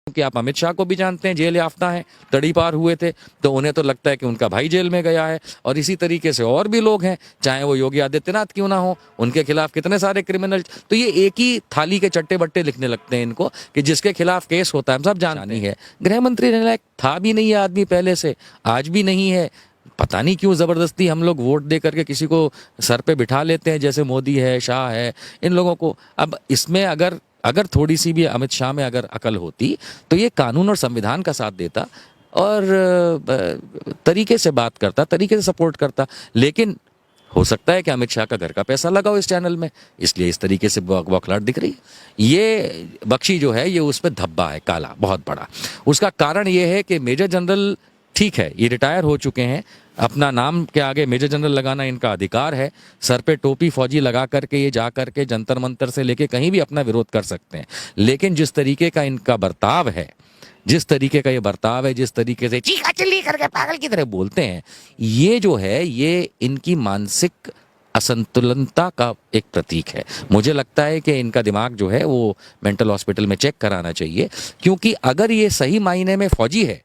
कि आप अमित शाह को भी जानते हैं, जेल याफ्ता हैं, तड़ी पार हुए थे, तो उन्हें तो लगता है कि उनका भाई जेल में गया है। और इसी तरीके से और भी लोग हैं, चाहे वो योगी आदित्यनाथ क्यों ना हो, उनके खिलाफ कितने सारे क्रिमिनल। तो ये एक ही थाली के चट्टे बट्टे लिखने लगते हैं इनको, कि जिसके खिलाफ केस होता है हम सब जानते हैं। गृह मंत्री रहने लायक था भी नहीं है आदमी पहले से, आज भी नहीं है। पता नहीं क्यों जबरदस्ती हम लोग वोट दे करके किसी को सर पे बिठा लेते हैं, जैसे मोदी है, शाह है, इन लोगों को। अब इसमें अगर थोड़ी सी भी अमित शाह में अगर अकल होती तो ये कानून और संविधान का साथ देता और तरीके से बात करता, तरीके से सपोर्ट करता। लेकिन हो सकता है कि अमित शाह का घर का पैसा लगा हो इस चैनल में, इसलिए इस तरीके से बौखलाहट दिख रही है। ये बख्शी जो है, ये उस पर धब्बा है काला, बहुत बड़ा। उसका कारण ये है कि मेजर जनरल, ठीक है ये रिटायर हो चुके हैं, अपना नाम के आगे मेजर जनरल लगाना इनका अधिकार है, सर पे टोपी फौजी लगा करके ये जा करके जंतर मंतर से लेके कहीं भी अपना विरोध कर सकते हैं। लेकिन जिस तरीके का इनका बर्ताव है, जिस तरीके का ये बर्ताव है, जिस तरीके से चीखा चिल्ली करके पागल की तरह बोलते हैं, ये जो है ये इनकी मानसिक असंतुलनता का एक प्रतीक है। मुझे लगता है कि इनका दिमाग जो है वो मेंटल हॉस्पिटल में चेक कराना चाहिए, क्योंकि अगर ये सही मायने में फौजी है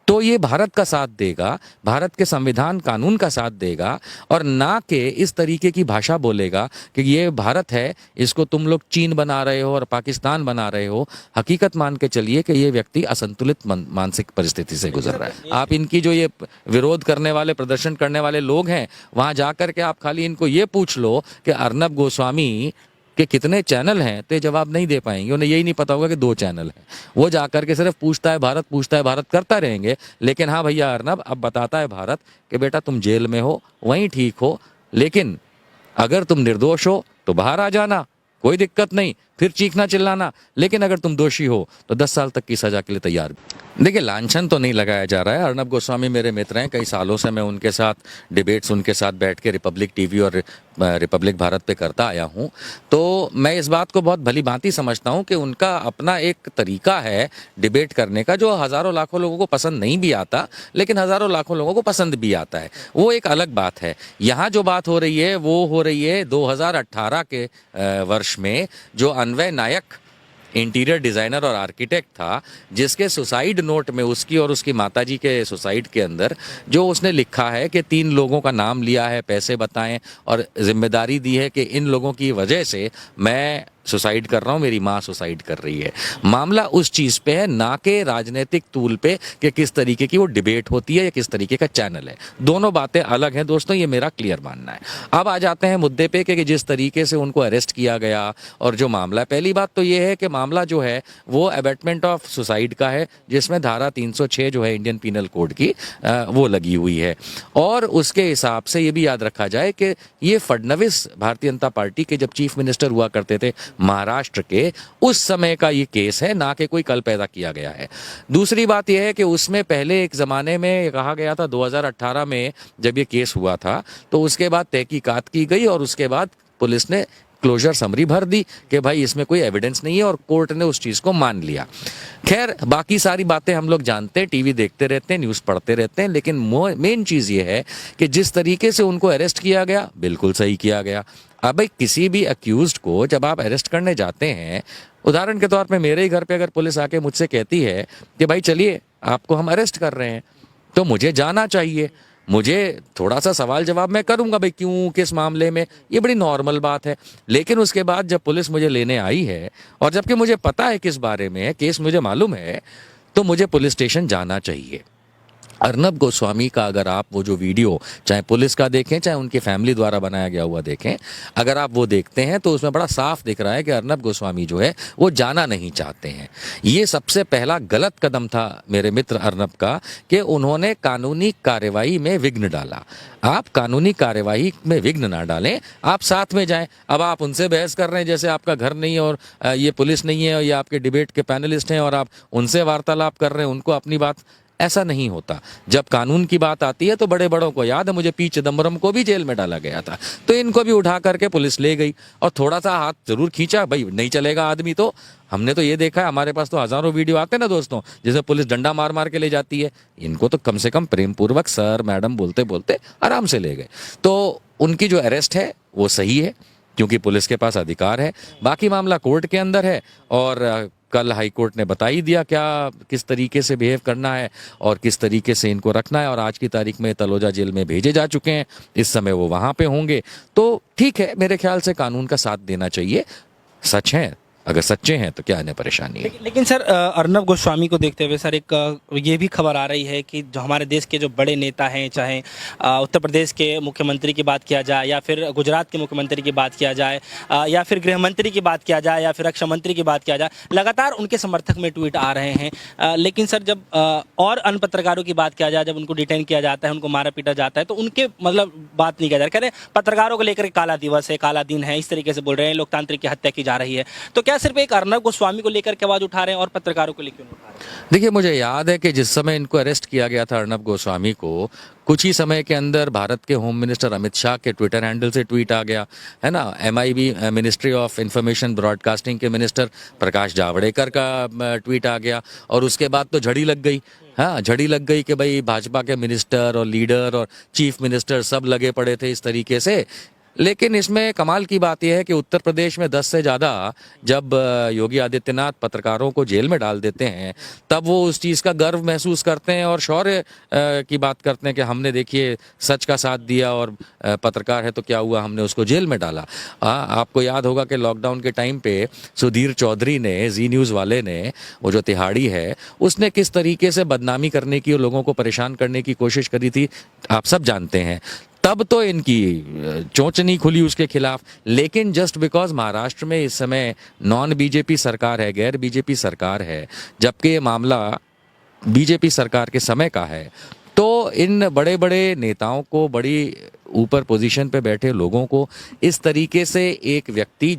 तो ये भारत का साथ देगा, भारत के संविधान कानून का साथ देगा, और ना कि इस तरीके की भाषा बोलेगा कि ये भारत है, इसको तुम लोग चीन बना रहे हो और पाकिस्तान बना रहे हो। हकीकत मान के चलिए कि ये व्यक्ति असंतुलित मानसिक परिस्थिति से गुजर रहा है। आप इनकी जो ये विरोध करने वाले, प्रदर्शन करने वाले लोग हैं, वहाँ जा कर के आप खाली इनको ये पूछ लो कि अर्नब गोस्वामी कि कितने चैनल हैं, तो जवाब नहीं दे पाएंगे। उन्हें यही नहीं पता होगा कि 2 चैनल हैं। वो जाकर के सिर्फ पूछता है भारत करता रहेंगे। लेकिन हाँ भैया अर्नब अब बताता है भारत कि बेटा तुम जेल में हो, वहीं ठीक हो, लेकिन अगर तुम निर्दोष हो तो बाहर आ जाना, कोई दिक्कत नहीं, फिर चीखना चिल्लाना। लेकिन अगर तुम दोषी हो तो 10 साल तक की सजा के लिए तैयार। देखिए, लांछन तो नहीं लगाया जा रहा है। अर्नब गोस्वामी मेरे मित्र हैं, कई सालों से मैं उनके साथ डिबेट्स, उनके साथ बैठ के रिपब्लिक टीवी और रिपब्लिक भारत पे करता आया हूं। तो मैं इस बात को बहुत भली भांति समझता हूं कि उनका अपना एक तरीका है डिबेट करने का, जो हज़ारों लाखों लोगों को पसंद नहीं भी आता, लेकिन हज़ारों लाखों लोगों को पसंद भी आता है। वो एक अलग बात है। यहाँ जो बात हो रही है वो हो रही है 2018 के वर्ष में, जो अन्वय नायक इंटीरियर डिज़ाइनर और आर्किटेक्ट था, जिसके सुसाइड नोट में उसकी और उसकी माताजी के सुसाइड के अंदर जो उसने लिखा है कि 3 लोगों का नाम लिया है, पैसे बताएं और जिम्मेदारी दी है कि इन लोगों की वजह से मैं सुसाइड कर रहा हूँ, मेरी माँ सुसाइड कर रही है। मामला उस चीज़ पे है, ना कि राजनीतिक तूल पे कि किस तरीके की वो डिबेट होती है या किस तरीके का चैनल है। दोनों बातें अलग हैं दोस्तों, ये मेरा क्लियर मानना है। अब आ जाते हैं मुद्दे पे कि जिस तरीके से उनको अरेस्ट किया गया और जो मामला, पहली बात तो ये है कि मामला जो है वो अबेटमेंट ऑफ सुसाइड का है, जिसमें धारा 306 जो है इंडियन पीनल कोड की वो लगी हुई है। और उसके हिसाब से ये भी याद रखा जाए कि ये फडणवीस भारतीय जनता पार्टी के जब चीफ मिनिस्टर हुआ करते थे महाराष्ट्र के, उस समय का ये केस है, ना कि कोई कल पैदा किया गया है। दूसरी बात यह है कि उसमें पहले एक ज़माने में कहा गया था, 2018 में जब ये केस हुआ था, तो उसके बाद तहकीकात की गई और उसके बाद पुलिस ने क्लोजर समरी भर दी कि भाई इसमें कोई एविडेंस नहीं है, और कोर्ट ने उस चीज़ को मान लिया। खैर, बाकी सारी बातें हम लोग जानते हैं, टीवी देखते रहते हैं, न्यूज़ पढ़ते रहते हैं, लेकिन मेन चीज़ ये है कि जिस तरीके से उनको अरेस्ट किया गया, बिल्कुल सही किया गया। अब भाई किसी भी अक्यूज्ड को जब आप अरेस्ट करने जाते हैं, उदाहरण के तौर पे मेरे ही घर पे अगर पुलिस आके मुझसे कहती है कि भाई चलिए आपको हम अरेस्ट कर रहे हैं, तो मुझे जाना चाहिए। मुझे थोड़ा सा सवाल जवाब मैं करूंगा, भाई क्यों, किस मामले में, ये बड़ी नॉर्मल बात है। लेकिन उसके बाद जब पुलिस मुझे लेने आई है और जबकि मुझे पता है किस बारे में है, केस मुझे मालूम है, तो मुझे पुलिस स्टेशन जाना चाहिए। अर्नब गोस्वामी का अगर आप वो जो वीडियो चाहे पुलिस का देखें चाहे उनकी फैमिली द्वारा बनाया गया हुआ देखें, अगर आप वो देखते हैं तो उसमें बड़ा साफ दिख रहा है कि अर्नब गोस्वामी जो है वो जाना नहीं चाहते हैं। ये सबसे पहला गलत कदम था मेरे मित्र अर्नब का कि उन्होंने कानूनी कार्रवाई में विघ्न डाला। आप कानूनी कार्यवाही में विघ्न ना डालें, आप साथ में जाएं। अब आप उनसे बहस कर रहे हैं जैसे आपका घर नहीं है और ये पुलिस नहीं है और ये आपके डिबेट के पैनलिस्ट हैं और आप उनसे वार्तालाप कर रहे हैं, उनको अपनी बात, ऐसा नहीं होता। जब कानून की बात आती है तो बड़े बड़ों को याद है, मुझे पी चिदम्बरम को भी जेल में डाला गया था, तो इनको भी उठा करके पुलिस ले गई और थोड़ा सा हाथ जरूर खींचा, भाई नहीं चलेगा आदमी। तो हमने तो ये देखा है, हमारे पास तो हजारों वीडियो आते हैं ना दोस्तों, जिसे पुलिस डंडा मार मार के ले जाती है। इनको तो कम से कम प्रेम पूर्वक सर मैडम बोलते बोलते आराम से ले गए। तो उनकी जो अरेस्ट है वो सही है, क्योंकि पुलिस के पास अधिकार है। बाकी मामला कोर्ट के अंदर है और कल हाईकोर्ट ने बता ही दिया क्या किस तरीके से बिहेव करना है और किस तरीके से इनको रखना है, और आज की तारीख में तलोजा जेल में भेजे जा चुके हैं, इस समय वो वहाँ पे होंगे। तो ठीक है, मेरे ख्याल से कानून का साथ देना चाहिए। सच है, अगर सच्चे हैं तो क्या इन्हें परेशानी है। लेकिन सर अर्नब गोस्वामी को देखते हुए सर एक ये भी खबर आ रही है कि जो हमारे देश के जो बड़े नेता हैं, चाहे उत्तर प्रदेश के मुख्यमंत्री की बात किया जाए या फिर गुजरात के मुख्यमंत्री की बात किया जाए या फिर गृह मंत्री की बात किया जाए या फिर रक्षा मंत्री की बात किया जाए, लगातार उनके समर्थक में ट्वीट आ रहे हैं। लेकिन सर जब और अन्य पत्रकारों की बात किया जाए, जब उनको डिटेन किया जाता है, उनको मारा पीटा जाता है, तो उनके मतलब बात नहीं किया जा रहा। कह रहे पत्रकारों को लेकर काला दिवस है, काला दिन है, इस तरीके से बोल रहे हैं, लोकतांत्रिक की हत्या की जा रही है। तो क्या सिर्फ एक अर्नब गोस्वामी को लेकर के आवाज उठा रहे हैं और पत्रकारों को लेकर उठा रहे हैं? देखिए, मुझे याद है कि जिस समय इनको अरेस्ट किया गया था अर्नब गोस्वामी को, कुछ ही समय के अंदर भारत के होम मिनिस्टर अमित शाह के ट्विटर हैंडल से ट्वीट आ गया है ना। MIB ministry of information broadcasting के मिनिस्टर प्रकाश जावड़ेकर का ट्वीट आ गया, और उसके बाद तो झड़ी लग गई। हाँ, झड़ी लग गई कि भाई भाजपा के मिनिस्टर और लीडर और चीफ मिनिस्टर सब लगे पड़े थे इस तरीके से। लेकिन इसमें कमाल की बात यह है कि उत्तर प्रदेश में 10 से ज़्यादा जब योगी आदित्यनाथ पत्रकारों को जेल में डाल देते हैं, तब वो उस चीज़ का गर्व महसूस करते हैं और शौर्य की बात करते हैं कि हमने देखिए सच का साथ दिया और पत्रकार है तो क्या हुआ, हमने उसको जेल में डाला। आपको याद होगा कि लॉकडाउन के टाइम पे सुधीर चौधरी ने, जी न्यूज़ वाले ने, वो जो तिहाड़ी है, उसने किस तरीके से बदनामी करने की और लोगों को परेशान करने की कोशिश करी थी, आप सब जानते हैं। तब तो इनकी चोंच नहीं खुली उसके खिलाफ। लेकिन जस्ट बिकॉज महाराष्ट्र में इस समय नॉन बीजेपी सरकार है, गैर बीजेपी सरकार है, जबकि ये मामला बीजेपी सरकार के समय का है, तो इन बड़े बड़े नेताओं को, बड़ी ऊपर पोजीशन पे बैठे लोगों को इस तरीके से एक व्यक्ति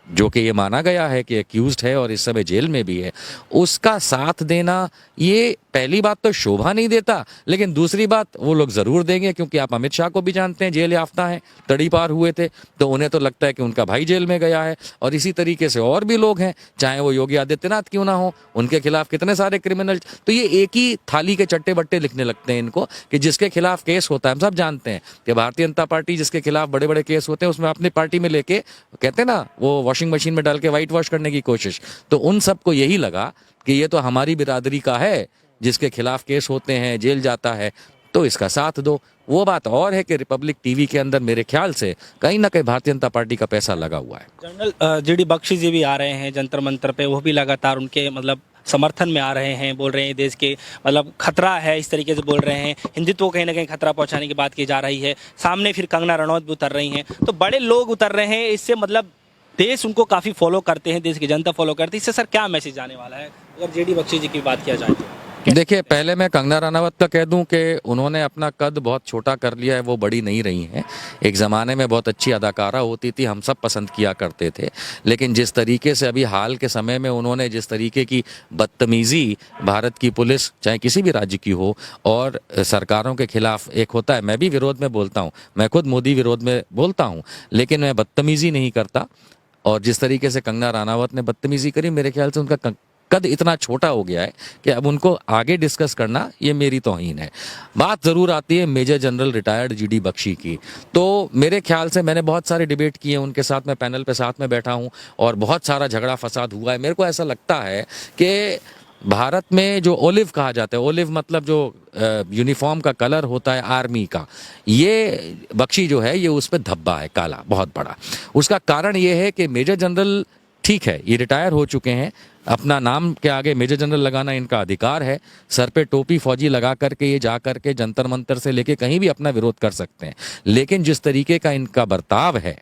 जो कि ये माना गया है कि एक्यूज्ड है और इस समय जेल में भी है, उसका साथ देना, ये पहली बात तो शोभा नहीं देता, लेकिन दूसरी बात वो लोग ज़रूर देंगे क्योंकि आप अमित शाह को भी जानते हैं, जेल याफ्ता हैं, तड़ी पार हुए थे, तो उन्हें तो लगता है कि उनका भाई जेल में गया है। और इसी तरीके से और भी लोग हैं, चाहे वो योगी आदित्यनाथ क्यों ना हो, उनके खिलाफ कितने सारे क्रिमिनल। तो ये एक ही थाली के चट्टे बट्टे लिखने लगते हैं इनको कि जिसके खिलाफ केस होता है, हम सब जानते हैं कि भारतीय जनता पार्टी जिसके खिलाफ बड़े बड़े केस होते हैं उसमें अपनी पार्टी में लेके, कहते हैं ना, वो वॉशिंग मशीन में डाल के वाइट वॉश करने की कोशिश। तो उन सबको यही लगा कि ये तो हमारी बिरादरी का है, जिसके खिलाफ केस होते हैं, जेल जाता है, तो इसका साथ दो। वो बात और है कि रिपब्लिक टीवी के अंदर मेरे ख्याल से कहीं ना कहीं भारतीय जनता पार्टी का पैसा लगा हुआ है। जनरल GD बख्शी जी भी आ रहे हैं जंतर मंतर पे, वो भी लगातार उनके मतलब समर्थन में आ रहे हैं, बोल रहे हैं देश के मतलब खतरा है, इस तरीके से बोल रहे हैं, हिंदुत्व को कहीं ना कहीं खतरा पहुंचाने की बात की जा रही है। सामने फिर कंगना रनौत भी उतर रही हैं, तो बड़े लोग उतर रहे हैं। इससे मतलब देश उनको काफ़ी फॉलो करते हैं, देश की जनता फॉलो करती है। इससे सर क्या मैसेज आने वाला है अगर JD बख्शी जी की बात किया जाए तो? देखिए, पहले मैं कंगना रनावत का कह दूं कि उन्होंने अपना कद बहुत छोटा कर लिया है, वो बड़ी नहीं रही हैं। एक ज़माने में बहुत अच्छी अदाकारा होती थी, हम सब पसंद किया करते थे, लेकिन जिस तरीके से अभी हाल के समय में उन्होंने जिस तरीके की बदतमीज़ी भारत की पुलिस, चाहे किसी भी राज्य की हो, और सरकारों के खिलाफ, एक होता है, मैं भी विरोध में बोलता हूँ, मैं खुद मोदी विरोध में बोलता हूँ, लेकिन मैं बदतमीज़ी नहीं करता। और जिस तरीके से कंगना रनावत ने बदतमीज़ी करी, मेरे ख्याल से उनका कद इतना छोटा हो गया है कि अब उनको आगे डिस्कस करना ये मेरी तौहीन है। बात ज़रूर आती है major general retired GD Bakshi की, तो मेरे ख्याल से मैंने बहुत सारे डिबेट किए उनके साथ, मैं पैनल पे साथ में बैठा हूँ और बहुत सारा झगड़ा फसाद हुआ है। मेरे को ऐसा लगता है कि भारत में जो ओलिव कहा जाता है, ओलिव मतलब जो यूनिफॉर्म का कलर होता है आर्मी का, ये बख्शी जो है ये उस पर धब्बा है, काला, बहुत बड़ा। उसका कारण ये है कि मेजर जनरल, ठीक है, ये रिटायर हो चुके हैं, अपना नाम के आगे मेजर जनरल लगाना इनका अधिकार है, सर पे टोपी फौजी लगा करके ये जा करके जंतर मंतर से लेके कहीं भी अपना विरोध कर सकते हैं, लेकिन जिस तरीके का इनका बर्ताव है,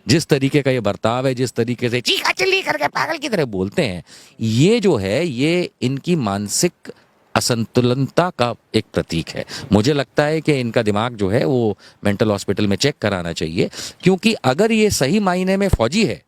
जिस तरीके का ये बर्ताव है, जिस तरीके से चीखा चिल्ली करके पागल की तरह बोलते हैं, ये जो है ये इनकी मानसिक असंतुलनता का एक प्रतीक है। मुझे लगता है कि इनका दिमाग जो है वो मेंटल हॉस्पिटल में चेक कराना चाहिए, क्योंकि अगर ये सही मायने में फौजी है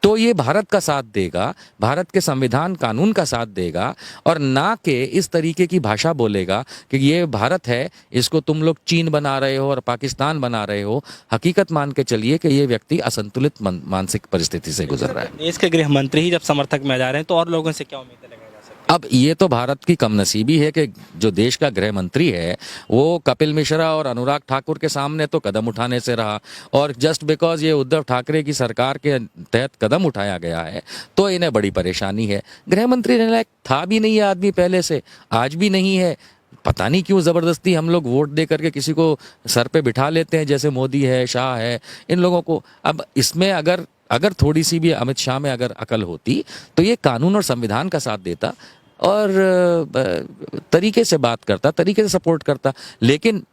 तो ये भारत का साथ देगा, भारत के संविधान कानून का साथ देगा, और ना कि इस तरीके की भाषा बोलेगा कि ये भारत है, इसको तुम लोग चीन बना रहे हो और पाकिस्तान बना रहे हो। हकीकत मान के चलिए कि ये व्यक्ति असंतुलित मानसिक परिस्थिति से गुजर रहा है। देश के गृह मंत्री ही जब समर्थक में आ जा रहे हैं तो और लोगों से क्या उम्मीद लगाई जा सकती अब ये तो भारत की कमनसीबी है कि जो देश का गृह मंत्री है वो कपिल मिश्रा और अनुराग ठाकुर के सामने तो कदम उठाने से रहा, और जस्ट बिकॉज ये उद्धव ठाकरे की सरकार के तहत कदम उठाया गया है तो इन्हें बड़ी परेशानी है। गृह मंत्री रहने लायक था भी नहीं है आदमी पहले से, आज भी नहीं है। पता नहीं क्यों ज़बरदस्ती हम लोग वोट दे करके किसी को सर पे बिठा लेते हैं, जैसे मोदी है, शाह है, इन लोगों को। अब इसमें अगर अगर थोड़ी सी भी अमित शाह में अगर अकल होती तो ये कानून और संविधान का साथ देता और तरीके से बात करता, तरीके से सपोर्ट करता। लेकिन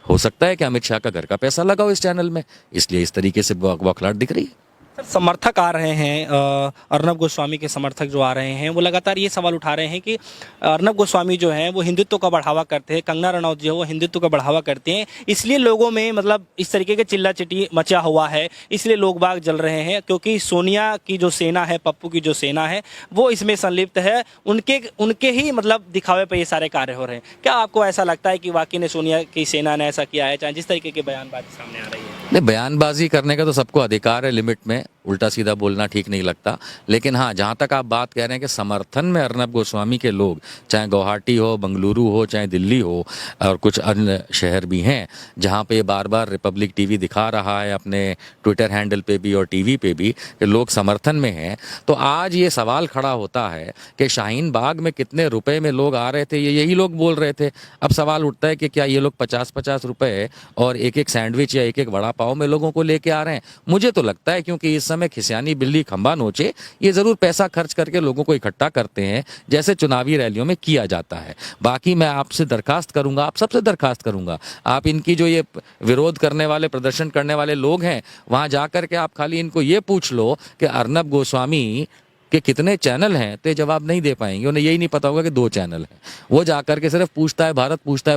हो सकता है कि अमित शाह का घर का पैसा लगा हो इस चैनल में, इसलिए इस तरीके से बौखलाहट दिख रही है। सर, समर्थक आ रहे हैं, अर्नब गोस्वामी के समर्थक जो आ रहे हैं वो लगातार ये सवाल उठा रहे हैं कि अर्नब गोस्वामी जो हैं वो हिंदुत्व का बढ़ावा करते हैं, कंगना रनौत जो है वो हिंदुत्व का बढ़ावा करते हैं, इसलिए लोगों में मतलब इस तरीके के चिल्ला चिटी मचा हुआ है, इसलिए लोग बाग जल रहे हैं क्योंकि सोनिया की जो सेना है, पप्पू की जो सेना है वो इसमें संलिप्त है, उनके ही मतलब दिखावे पर ये सारे कार्य हो रहे हैं। क्या आपको ऐसा लगता है कि वाकई ने सोनिया की सेना ने ऐसा किया है, चाहे जिस तरीके की बयानबाजी सामने आ रही है? नहीं, बयानबाजी करने का तो सबको अधिकार है लिमिट में, उल्टा सीधा बोलना ठीक नहीं लगता। लेकिन हाँ, जहाँ तक आप बात कह रहे हैं कि समर्थन में अर्नब गोस्वामी के लोग, चाहे गुवाहाटी हो, बेंगलुरु हो, चाहे दिल्ली हो, और कुछ अन्य शहर भी हैं जहाँ पे बार बार रिपब्लिक टीवी दिखा रहा है अपने ट्विटर हैंडल पे भी और टीवी पे भी कि लोग समर्थन में हैं, तो आज ये सवाल खड़ा होता है कि शाहीन बाग में कितने रुपए में लोग आ रहे थे, ये यही लोग बोल रहे थे। अब सवाल उठता है कि क्या ये लोग 50-50 रुपए और एक एक सैंडविच या एक एक वड़ा पाव में लोगों को लेके आ रहे हैं? मुझे तो लगता है क्योंकि इस समय खिसियानी बिल्ली खंबा नोचे, ये जरूर पैसा खर्च करके लोगों को इकट्ठा करते हैं जैसे चुनावी रैलियों में किया जाता है। बाकी मैं आपसे दरखास्त करूंगा, आप सबसे दरखास्त करूंगा, आप इनकी जो ये विरोध करने वाले, प्रदर्शन करने वाले लोग हैं, वहां जाकर के आप खाली इनको ये पूछ लो कि अर्नब गोस्वामी कि कितने चैनल हैं, तो ये जवाब नहीं दे पाएंगे। उन्हें यही नहीं पता होगा कि 2 चैनल हैं। वो जाकर के सिर्फ पूछता है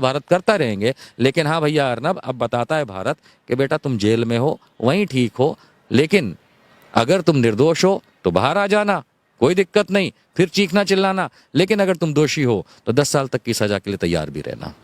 भारत करता रहेंगे। लेकिन हाँ भैया अर्नब, अब बताता है भारत कि बेटा तुम जेल में हो, वहीं ठीक हो, लेकिन अगर तुम निर्दोष हो तो बाहर आ जाना, कोई दिक्कत नहीं, फिर चीखना चिल्लाना। लेकिन अगर तुम दोषी हो तो 10 साल तक की सजा के लिए तैयार भी रहना।